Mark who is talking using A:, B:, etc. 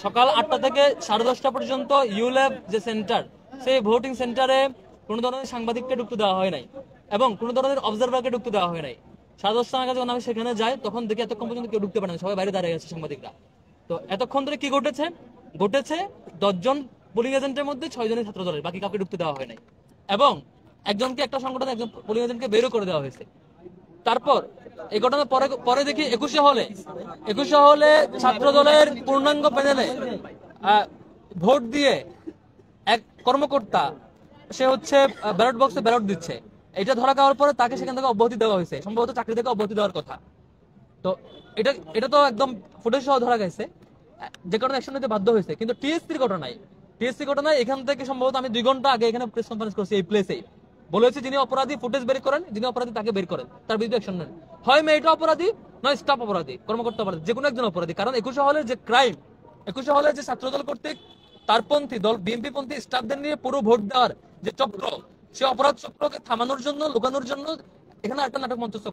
A: সকাল 8টা থেকে 10:30 পর্যন্ত ইউল্যাব যে সেন্টার, সেই ভোটিং সেন্টারে কোনো ধরনের সাংবাদিককে ঢুকতে দেওয়া হয় নাই এবং কোনো ধরনের অবজারভারকে ঢুকতে দেওয়া হয় নাই। 10:30 নাগাদ যখন আমি সেখানে যাই তখন দেখি এতক্ষণ পর্যন্ত কেউ ঢুকতে পারে না, সবাই বাইরে দাঁড়িয়ে আছে সাংবাদিকরা। তো এতক্ষণ ধরে কি ঘটেছে? 10 জন পোলিং এজেন্টের মধ্যে 6 জনের ছাত্র দলের, বাকি কাউকে ঢুকতে দেওয়া হয় নাই এবং একজনকে, একটা সংগঠনে একজন পোলিং এজেন্টকে বেরও করে দেওয়া হয়েছে। তারপর এই ঘটনার পরে পরে দেখি 21 হলে ছাত্র দলের পূর্ণাঙ্গ প্যানেলে ভোট দিয়ে এক কর্মকর্তা, সে হচ্ছে ব্যালট বক্সে ব্যালট দিচ্ছে। এটা ধরা খাওয়ার পরে তাকে সেখান থেকে অব্যাহতি দেওয়া হয়েছে, সম্ভবত চাকরি থেকে অব্যাহতি দেওয়ার কথা। তো এটা এটা তো একদম ফুটেজ সহ ধরা গেছে, যে কারণে অ্যাকশন নিতে বাধ্য হয়েছে। কিন্তু টিএসসি ঘটনায় এখান থেকে সম্ভবত আমি 2 ঘন্টা আগে এখানে প্রেস কনফারেন্স করছি এই প্লেসেই, বলেছে যিনি অপরাধী ফুটেজ বের করেন, যিনি অপরাধী তাকে বের করেন, তার বিরুদ্ধে অ্যাকশন নেন। হয় মেয়েটা অপরাধী, নয় স্টাফ অপরাধী, কর্মকর্তা অপরাধী, যে কোনো একজন অপরাধী। কারণ 21 হলে যে ক্রাইম, 21 হলে যে ছাত্রদল কর্তৃক তারপন্থী দল বিএনপি পন্থী স্টাফদের নিয়ে পুরো ভোট দেওয়ার যে চক্র, সে অপরাধ চক্রকে থামানোর জন্য, লুকানোর জন্য এখানে একটা নাটক মঞ্চস্থ